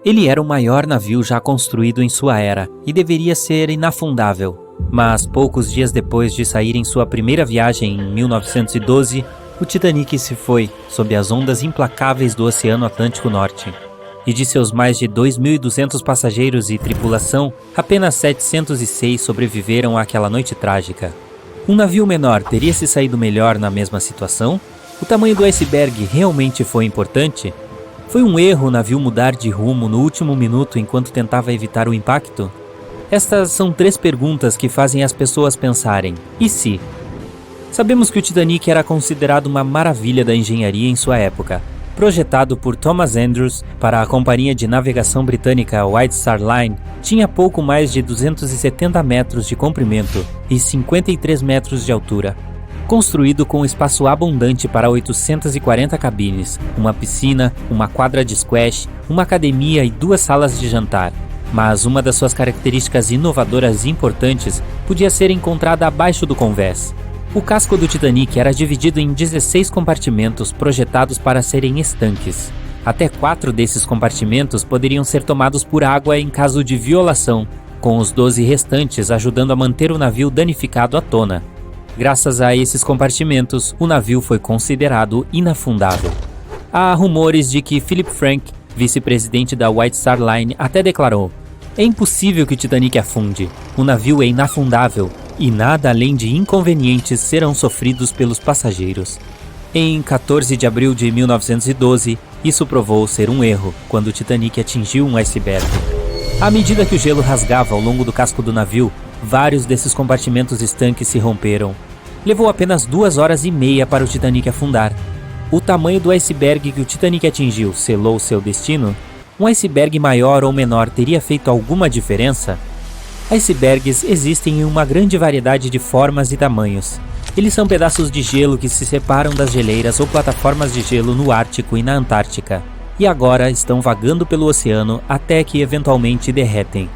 Ele era o maior navio já construído em sua era e deveria ser inafundável. Mas poucos dias depois de sair em sua primeira viagem em 1912, o Titanic se foi sob as ondas implacáveis do Oceano Atlântico Norte. E de seus mais de 2.200 passageiros e tripulação, apenas 706 sobreviveram àquela noite trágica. Um navio menor teria se saído melhor na mesma situação? O tamanho do iceberg realmente foi importante? Foi um erro o navio mudar de rumo no último minuto enquanto tentava evitar o impacto? Estas são 3 perguntas que fazem as pessoas pensarem: e se? Sabemos que o Titanic era considerado uma maravilha da engenharia em sua época. Projetado por Thomas Andrews para a companhia de navegação britânica White Star Line, tinha pouco mais de 270 metros de comprimento e 53 metros de altura. Construído com espaço abundante para 840 cabines, uma piscina, uma quadra de squash, uma academia e 2 salas de jantar. Mas uma das suas características inovadoras e importantes podia ser encontrada abaixo do convés. O casco do Titanic era dividido em 16 compartimentos projetados para serem estanques. Até 4 desses compartimentos poderiam ser tomados por água em caso de violação, com os 12 restantes ajudando a manter o navio danificado à tona. Graças a esses compartimentos, o navio foi considerado inafundável. Há rumores de que Philip Frank, vice-presidente da White Star Line, até declarou: "É impossível que o Titanic afunde. O navio é inafundável e nada além de inconvenientes serão sofridos pelos passageiros." Em 14 de abril de 1912, isso provou ser um erro quando o Titanic atingiu um iceberg. À medida que o gelo rasgava ao longo do casco do navio, vários desses compartimentos estanques se romperam. Levou apenas 2 horas e meia para o Titanic afundar. O tamanho do iceberg que o Titanic atingiu selou seu destino? Um iceberg maior ou menor teria feito alguma diferença? Icebergs existem em uma grande variedade de formas e tamanhos. Eles são pedaços de gelo que se separam das geleiras ou plataformas de gelo no Ártico e na Antártica, e agora estão vagando pelo oceano até que eventualmente derretem.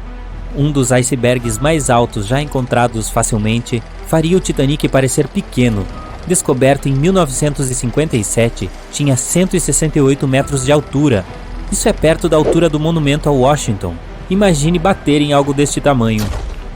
Um dos icebergs mais altos já encontrados facilmente faria o Titanic parecer pequeno. Descoberto em 1957, tinha 168 metros de altura. Isso é perto da altura do monumento a Washington. Imagine bater em algo deste tamanho.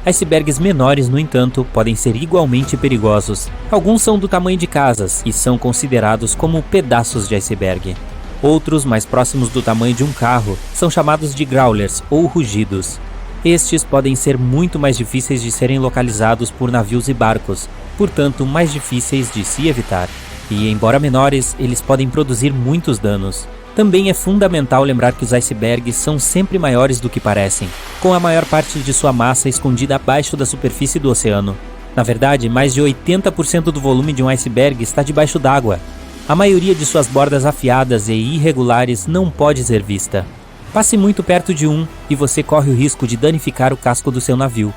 Icebergs menores, no entanto, podem ser igualmente perigosos. Alguns são do tamanho de casas e são considerados como pedaços de iceberg. Outros, mais próximos do tamanho de um carro, são chamados de growlers ou rugidos. Estes podem ser muito mais difíceis de serem localizados por navios e barcos, portanto mais difíceis de se evitar. E, embora menores, eles podem produzir muitos danos. Também é fundamental lembrar que os icebergs são sempre maiores do que parecem, com a maior parte de sua massa escondida abaixo da superfície do oceano. Na verdade, mais de 80% do volume de um iceberg está debaixo d'água. A maioria de suas bordas afiadas e irregulares não pode ser vista. Passe muito perto de um e você corre o risco de danificar o casco do seu navio.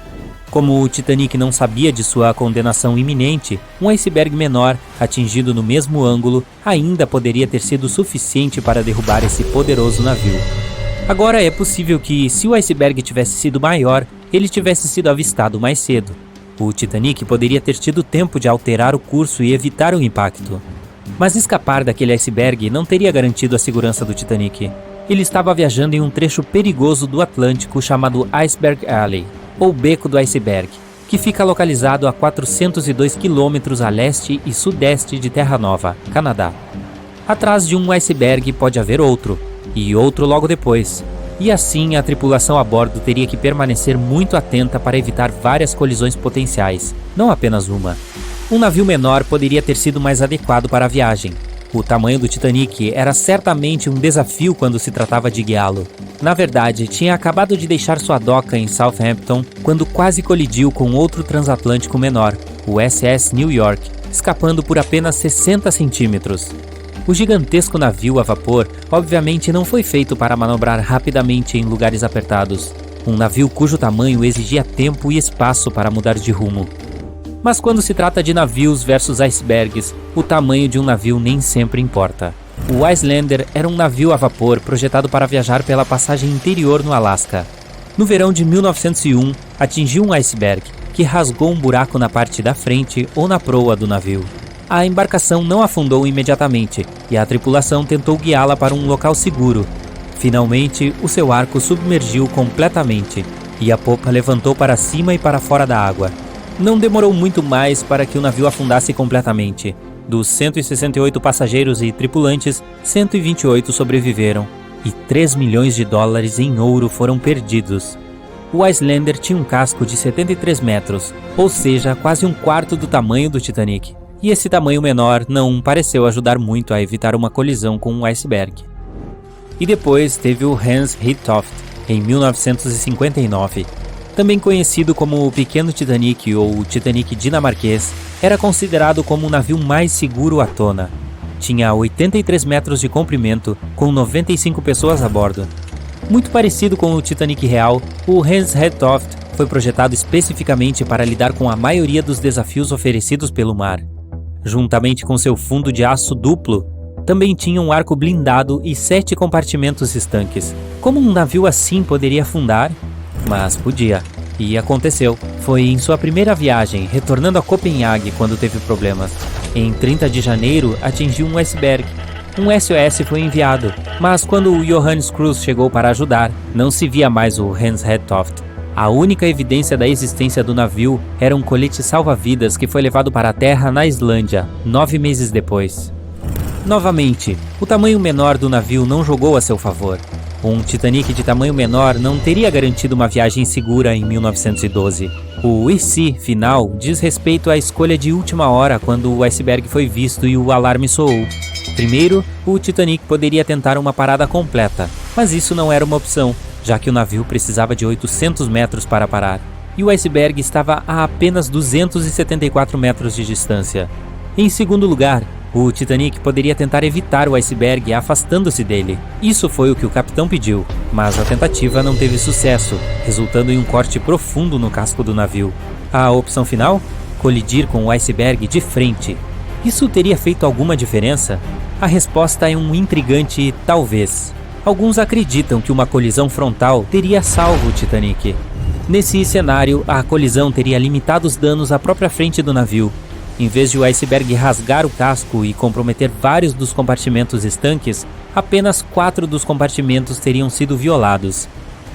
Como o Titanic não sabia de sua condenação iminente, um iceberg menor, atingido no mesmo ângulo, ainda poderia ter sido suficiente para derrubar esse poderoso navio. Agora é possível que, se o iceberg tivesse sido maior, ele tivesse sido avistado mais cedo. O Titanic poderia ter tido tempo de alterar o curso e evitar o impacto. Mas escapar daquele iceberg não teria garantido a segurança do Titanic. Ele estava viajando em um trecho perigoso do Atlântico chamado Iceberg Alley, ou Beco do Iceberg, que fica localizado a 402 quilômetros a leste e sudeste de Terra Nova, Canadá. Atrás de um iceberg pode haver outro, e outro logo depois. E assim a tripulação a bordo teria que permanecer muito atenta para evitar várias colisões potenciais, não apenas uma. Um navio menor poderia ter sido mais adequado para a viagem. O tamanho do Titanic era certamente um desafio quando se tratava de guiá-lo. Na verdade, tinha acabado de deixar sua doca em Southampton quando quase colidiu com outro transatlântico menor, o SS New York, escapando por apenas 60 centímetros. O gigantesco navio a vapor obviamente não foi feito para manobrar rapidamente em lugares apertados. Um navio cujo tamanho exigia tempo e espaço para mudar de rumo. Mas quando se trata de navios versus icebergs, o tamanho de um navio nem sempre importa. O Icelander era um navio a vapor projetado para viajar pela passagem interior no Alasca. No verão de 1901, atingiu um iceberg, que rasgou um buraco na parte da frente ou na proa do navio. A embarcação não afundou imediatamente, e a tripulação tentou guiá-la para um local seguro. Finalmente, o seu arco submergiu completamente e a popa levantou para cima e para fora da água. Não demorou muito mais para que o navio afundasse completamente. Dos 168 passageiros e tripulantes, 128 sobreviveram e 3 milhões de dólares em ouro foram perdidos. O Icelander tinha um casco de 73 metros, ou seja, quase um quarto do tamanho do Titanic. E esse tamanho menor não pareceu ajudar muito a evitar uma colisão com um iceberg. E depois teve o Hans Hedtoft, em 1959. Também conhecido como o Pequeno Titanic ou o Titanic dinamarquês, era considerado como o navio mais seguro à tona. Tinha 83 metros de comprimento, com 95 pessoas a bordo. Muito parecido com o Titanic real, o Hans Hedtoft foi projetado especificamente para lidar com a maioria dos desafios oferecidos pelo mar. Juntamente com seu fundo de aço duplo, também tinha um arco blindado e 7 compartimentos estanques. Como um navio assim poderia afundar? Mas podia. E aconteceu. Foi em sua primeira viagem, retornando a Copenhague quando teve problemas. Em 30 de janeiro, atingiu um iceberg. Um SOS foi enviado, mas quando o Johannes Cruz chegou para ajudar, não se via mais o Hans Hedtoft. A única evidência da existência do navio era um colete salva-vidas que foi levado para a terra na Islândia, 9 meses depois. Novamente, o tamanho menor do navio não jogou a seu favor. Um Titanic de tamanho menor não teria garantido uma viagem segura em 1912. O e se final diz respeito à escolha de última hora quando o iceberg foi visto e o alarme soou. Primeiro, o Titanic poderia tentar uma parada completa, mas isso não era uma opção, já que o navio precisava de 800 metros para parar, e o iceberg estava a apenas 274 metros de distância. Em segundo lugar, o Titanic poderia tentar evitar o iceberg afastando-se dele. Isso foi o que o capitão pediu, mas a tentativa não teve sucesso, resultando em um corte profundo no casco do navio. A opção final? Colidir com o iceberg de frente. Isso teria feito alguma diferença? A resposta é um intrigante talvez. Alguns acreditam que uma colisão frontal teria salvo o Titanic. Nesse cenário, a colisão teria limitado os danos à própria frente do navio. Em vez de o iceberg rasgar o casco e comprometer vários dos compartimentos estanques, apenas 4 dos compartimentos teriam sido violados.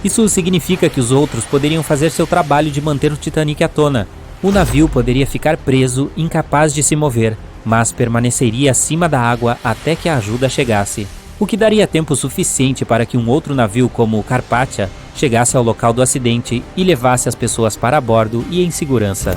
Isso significa que os outros poderiam fazer seu trabalho de manter o Titanic à tona. O navio poderia ficar preso, incapaz de se mover, mas permaneceria acima da água até que a ajuda chegasse, o que daria tempo suficiente para que um outro navio como o Carpathia chegasse ao local do acidente e levasse as pessoas para bordo e em segurança.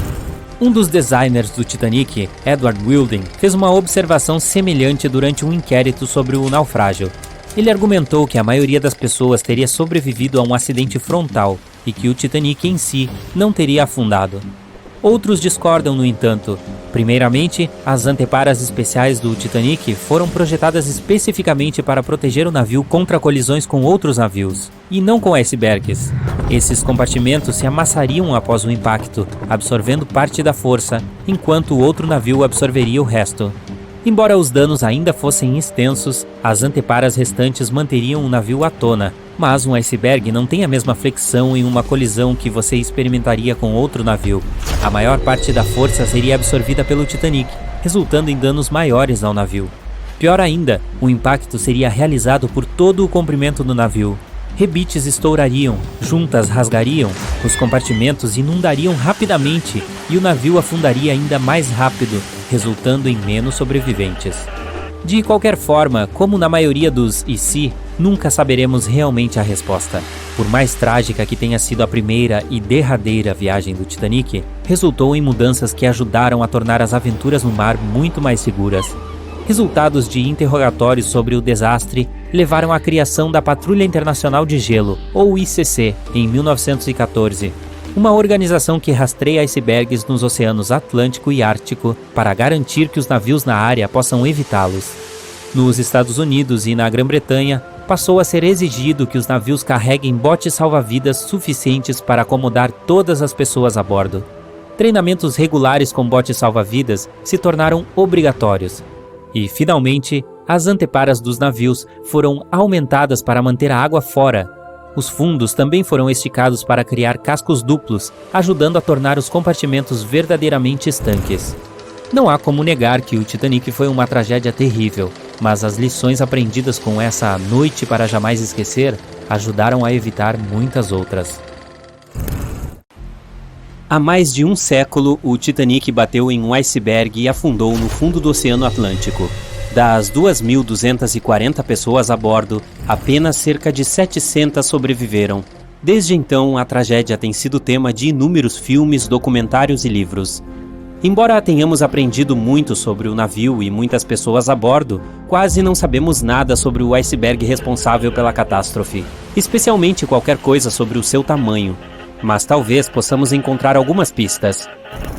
Um dos designers do Titanic, Edward Wilding, fez uma observação semelhante durante um inquérito sobre o naufrágio. Ele argumentou que a maioria das pessoas teria sobrevivido a um acidente frontal e que o Titanic em si não teria afundado. Outros discordam, no entanto. Primeiramente, as anteparas especiais do Titanic foram projetadas especificamente para proteger o navio contra colisões com outros navios, e não com icebergs. Esses compartimentos se amassariam após o impacto, absorvendo parte da força, enquanto o outro navio absorveria o resto. Embora os danos ainda fossem extensos, as anteparas restantes manteriam o navio à tona, mas um iceberg não tem a mesma flexão em uma colisão que você experimentaria com outro navio. A maior parte da força seria absorvida pelo Titanic, resultando em danos maiores ao navio. Pior ainda, o impacto seria realizado por todo o comprimento do navio. Rebites estourariam, juntas rasgariam, os compartimentos inundariam rapidamente e o navio afundaria ainda mais rápido, resultando em menos sobreviventes. De qualquer forma, como na maioria dos e se, nunca saberemos realmente a resposta. Por mais trágica que tenha sido a primeira e derradeira viagem do Titanic, resultou em mudanças que ajudaram a tornar as aventuras no mar muito mais seguras. Resultados de interrogatórios sobre o desastre levaram à criação da Patrulha Internacional de Gelo, ou ICC, em 1914. Uma organização que rastreia icebergs nos oceanos Atlântico e Ártico para garantir que os navios na área possam evitá-los. Nos Estados Unidos e na Grã-Bretanha, passou a ser exigido que os navios carreguem botes salva-vidas suficientes para acomodar todas as pessoas a bordo. Treinamentos regulares com botes salva-vidas se tornaram obrigatórios. E, finalmente, as anteparas dos navios foram aumentadas para manter a água fora. Os fundos também foram esticados para criar cascos duplos, ajudando a tornar os compartimentos verdadeiramente estanques. Não há como negar que o Titanic foi uma tragédia terrível, mas as lições aprendidas com essa noite para jamais esquecer ajudaram a evitar muitas outras. Há mais de um século, o Titanic bateu em um iceberg e afundou no fundo do Oceano Atlântico. Das 2.240 pessoas a bordo, apenas cerca de 700 sobreviveram. Desde então, a tragédia tem sido tema de inúmeros filmes, documentários e livros. Embora tenhamos aprendido muito sobre o navio e muitas pessoas a bordo, quase não sabemos nada sobre o iceberg responsável pela catástrofe, especialmente qualquer coisa sobre o seu tamanho. Mas talvez possamos encontrar algumas pistas.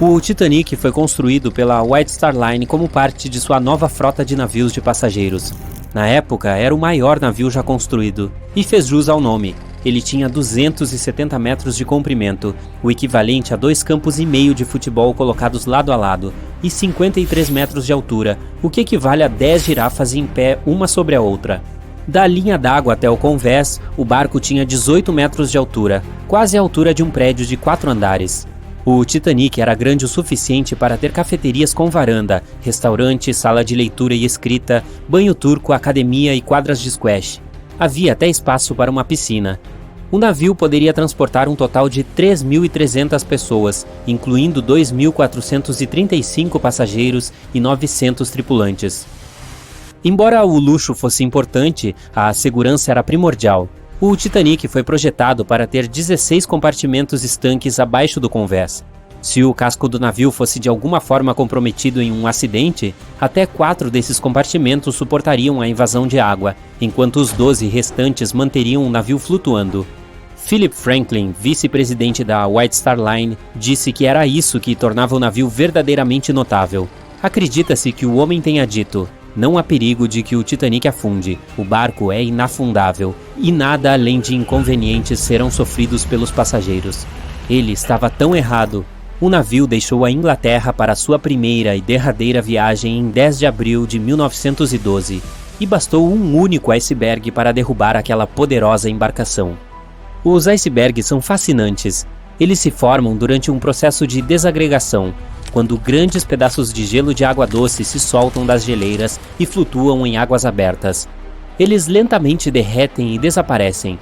O Titanic foi construído pela White Star Line como parte de sua nova frota de navios de passageiros. Na época, era o maior navio já construído, e fez jus ao nome. Ele tinha 270 metros de comprimento, o equivalente a 2 campos e meio de futebol colocados lado a lado, e 53 metros de altura, o que equivale a 10 girafas em pé uma sobre a outra. Da linha d'água até o convés, o barco tinha 18 metros de altura, quase a altura de um prédio de 4 andares. O Titanic era grande o suficiente para ter cafeterias com varanda, restaurante, sala de leitura e escrita, banho turco, academia e quadras de squash. Havia até espaço para uma piscina. O navio poderia transportar um total de 3.300 pessoas, incluindo 2.435 passageiros e 900 tripulantes. Embora o luxo fosse importante, a segurança era primordial. O Titanic foi projetado para ter 16 compartimentos estanques abaixo do convés. Se o casco do navio fosse de alguma forma comprometido em um acidente, até 4 desses compartimentos suportariam a invasão de água, enquanto os 12 restantes manteriam o navio flutuando. Philip Franklin, vice-presidente da White Star Line, disse que era isso que tornava o navio verdadeiramente notável. Acredita-se que o homem tenha dito: "Não há perigo de que o Titanic afunde, o barco é inafundável, e nada além de inconvenientes serão sofridos pelos passageiros." Ele estava tão errado. O navio deixou a Inglaterra para sua primeira e derradeira viagem em 10 de abril de 1912, e bastou um único iceberg para derrubar aquela poderosa embarcação. Os icebergs são fascinantes. Eles se formam durante um processo de desagregação, quando grandes pedaços de gelo de água doce se soltam das geleiras e flutuam em águas abertas. Eles lentamente derretem e desaparecem.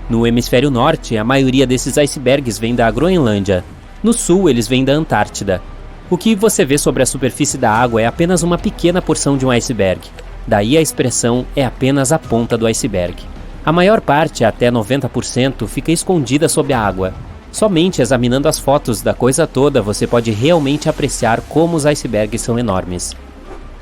No hemisfério norte, a maioria desses icebergs vem da Groenlândia. No sul, eles vêm da Antártida. O que você vê sobre a superfície da água é apenas uma pequena porção de um iceberg. Daí a expressão é apenas a ponta do iceberg. A maior parte, até 90%, fica escondida sob a água. Somente examinando as fotos da coisa toda você pode realmente apreciar como os icebergs são enormes.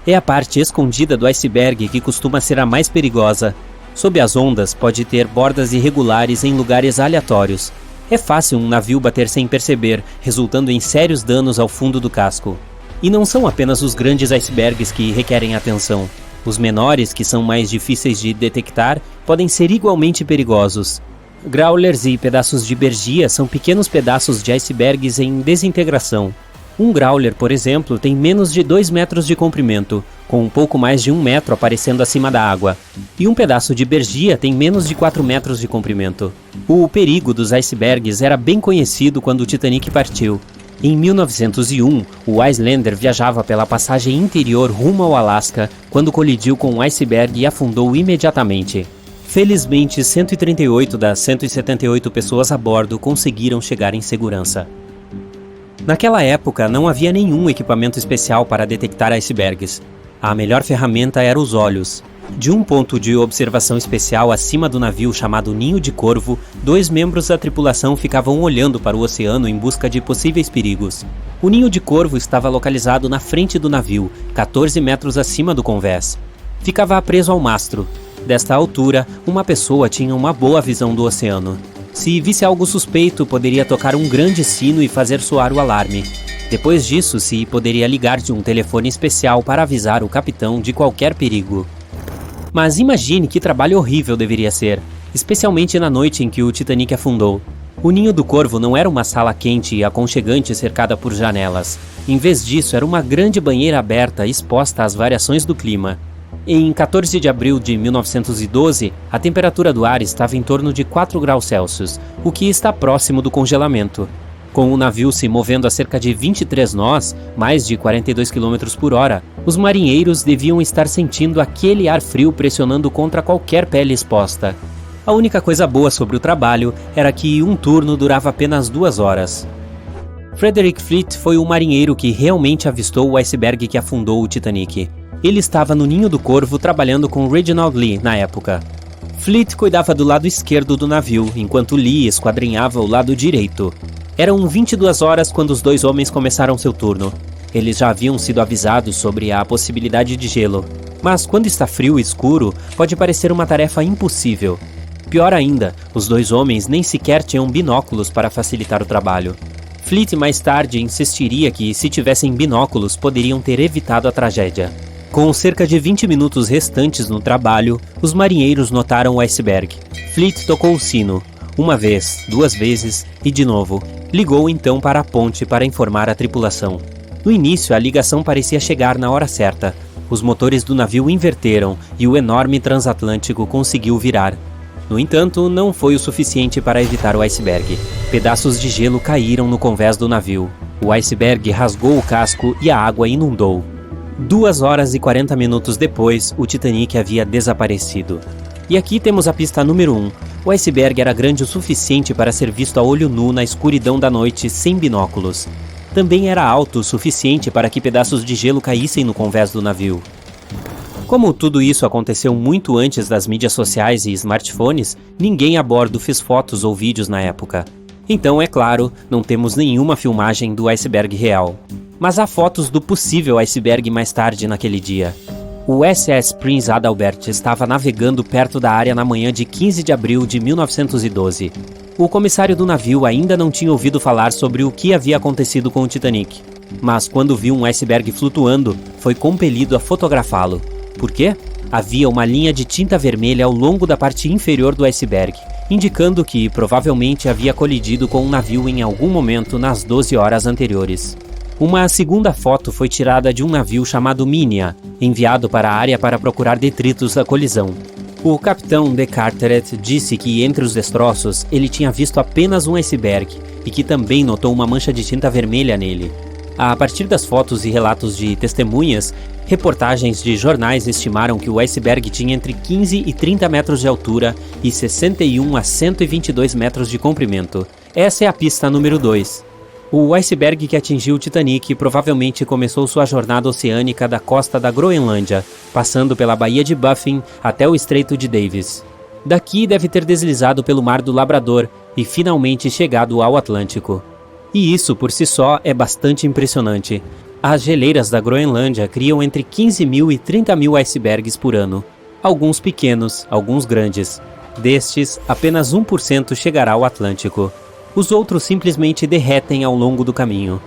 É a parte escondida do iceberg que costuma ser a mais perigosa. Sob as ondas pode ter bordas irregulares em lugares aleatórios. É fácil um navio bater sem perceber, resultando em sérios danos ao fundo do casco. E não são apenas os grandes icebergs que requerem atenção. Os menores, que são mais difíceis de detectar, podem ser igualmente perigosos. Growlers e pedaços de bergia são pequenos pedaços de icebergs em desintegração. Um growler, por exemplo, tem menos de 2 metros de comprimento, com um pouco mais de 1 metro aparecendo acima da água. E um pedaço de bergia tem menos de 4 metros de comprimento. O perigo dos icebergs era bem conhecido quando o Titanic partiu. Em 1901, o Islander viajava pela passagem interior rumo ao Alasca quando colidiu com um iceberg e afundou imediatamente. Felizmente, 138 das 178 pessoas a bordo conseguiram chegar em segurança. Naquela época, não havia nenhum equipamento especial para detectar icebergs. A melhor ferramenta era os olhos. De um ponto de observação especial acima do navio chamado Ninho de Corvo, 2 membros da tripulação ficavam olhando para o oceano em busca de possíveis perigos. O Ninho de Corvo estava localizado na frente do navio, 14 metros acima do convés. Ficava preso ao mastro. Desta altura, uma pessoa tinha uma boa visão do oceano. Se visse algo suspeito, poderia tocar um grande sino e fazer soar o alarme. Depois disso, se poderia ligar de um telefone especial para avisar o capitão de qualquer perigo. Mas imagine que trabalho horrível deveria ser, especialmente na noite em que o Titanic afundou. O Ninho do Corvo não era uma sala quente e aconchegante cercada por janelas. Em vez disso, era uma grande banheira aberta exposta às variações do clima. Em 14 de abril de 1912, a temperatura do ar estava em torno de 4 graus Celsius, o que está próximo do congelamento. Com o navio se movendo a cerca de 23 nós, mais de 42 km por hora, os marinheiros deviam estar sentindo aquele ar frio pressionando contra qualquer pele exposta. A única coisa boa sobre o trabalho era que um turno durava apenas 2 horas. Frederick Fleet foi o marinheiro que realmente avistou o iceberg que afundou o Titanic. Ele estava no Ninho do Corvo trabalhando com Reginald Lee na época. Fleet cuidava do lado esquerdo do navio, enquanto Lee esquadrinhava o lado direito. Eram 22 horas quando os 2 homens começaram seu turno. Eles já haviam sido avisados sobre a possibilidade de gelo, mas quando está frio e escuro, pode parecer uma tarefa impossível. Pior ainda, os 2 homens nem sequer tinham binóculos para facilitar o trabalho. Fleet mais tarde insistiria que, se tivessem binóculos, poderiam ter evitado a tragédia. Com cerca de 20 minutos restantes no trabalho, os marinheiros notaram o iceberg. Fleet tocou o sino, 1 vez, 2 vezes e de novo. Ligou então para a ponte para informar a tripulação. No início, a ligação parecia chegar na hora certa. Os motores do navio inverteram e o enorme transatlântico conseguiu virar. No entanto, não foi o suficiente para evitar o iceberg. Pedaços de gelo caíram no convés do navio. O iceberg rasgou o casco e a água inundou. 2 horas e 40 minutos depois, o Titanic havia desaparecido. E aqui temos a pista número 1. O iceberg era grande o suficiente para ser visto a olho nu na escuridão da noite sem binóculos. Também era alto o suficiente para que pedaços de gelo caíssem no convés do navio. Como tudo isso aconteceu muito antes das mídias sociais e smartphones, ninguém a bordo fez fotos ou vídeos na época. Então, é claro, não temos nenhuma filmagem do iceberg real. Mas há fotos do possível iceberg mais tarde naquele dia. O SS Prince Adalbert estava navegando perto da área na manhã de 15 de abril de 1912. O comissário do navio ainda não tinha ouvido falar sobre o que havia acontecido com o Titanic. Mas quando viu um iceberg flutuando, foi compelido a fotografá-lo. Por quê? Havia uma linha de tinta vermelha ao longo da parte inferior do iceberg, indicando que provavelmente havia colidido com um navio em algum momento nas 12 horas anteriores. Uma segunda foto foi tirada de um navio chamado Minia, enviado para a área para procurar detritos da colisão. O capitão de Carteret disse que entre os destroços ele tinha visto apenas um iceberg e que também notou uma mancha de tinta vermelha nele. A partir das fotos e relatos de testemunhas, reportagens de jornais estimaram que o iceberg tinha entre 15 e 30 metros de altura e 61 a 122 metros de comprimento. Essa é a pista número 2. O iceberg que atingiu o Titanic provavelmente começou sua jornada oceânica da costa da Groenlândia, passando pela Baía de Baffin até o Estreito de Davis. Daqui deve ter deslizado pelo Mar do Labrador e finalmente chegado ao Atlântico. E isso por si só é bastante impressionante. As geleiras da Groenlândia criam entre 15 mil e 30 mil icebergs por ano. Alguns pequenos, alguns grandes. Destes, apenas 1% chegará ao Atlântico. Os outros simplesmente derretem ao longo do caminho.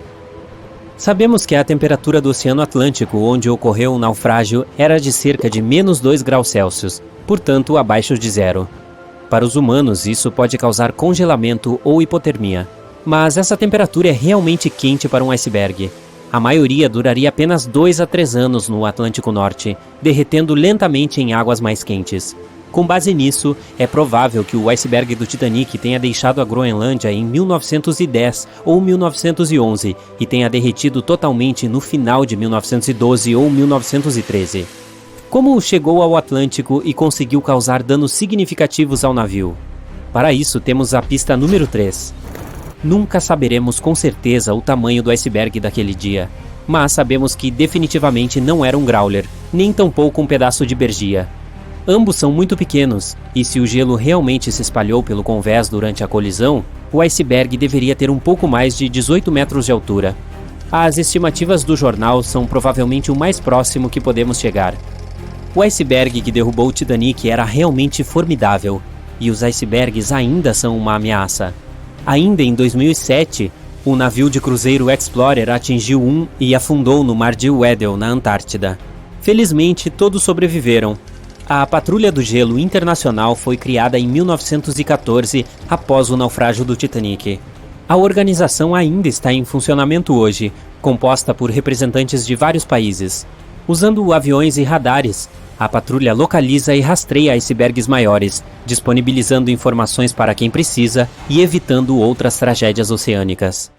Sabemos que a temperatura do Oceano Atlântico, onde ocorreu o naufrágio, era de cerca de menos 2 graus Celsius, portanto abaixo de zero. Para os humanos, isso pode causar congelamento ou hipotermia. Mas essa temperatura é realmente quente para um iceberg. A maioria duraria apenas 2 a 3 anos no Atlântico Norte, derretendo lentamente em águas mais quentes. Com base nisso, é provável que o iceberg do Titanic tenha deixado a Groenlândia em 1910 ou 1911 e tenha derretido totalmente no final de 1912 ou 1913. Como chegou ao Atlântico e conseguiu causar danos significativos ao navio? Para isso, temos a pista número 3. Nunca saberemos com certeza o tamanho do iceberg daquele dia, mas sabemos que definitivamente não era um growler, nem tampouco um pedaço de bergia. Ambos são muito pequenos, e se o gelo realmente se espalhou pelo convés durante a colisão, o iceberg deveria ter um pouco mais de 18 metros de altura. As estimativas do jornal são provavelmente o mais próximo que podemos chegar. O iceberg que derrubou o Titanic era realmente formidável, e os icebergs ainda são uma ameaça. Ainda em 2007, o navio de cruzeiro Explorer atingiu um e afundou no Mar de Weddell, na Antártida. Felizmente, todos sobreviveram. A Patrulha do Gelo Internacional foi criada em 1914, após o naufrágio do Titanic. A organização ainda está em funcionamento hoje, composta por representantes de vários países. Usando aviões e radares, a patrulha localiza e rastreia icebergs maiores, disponibilizando informações para quem precisa e evitando outras tragédias oceânicas.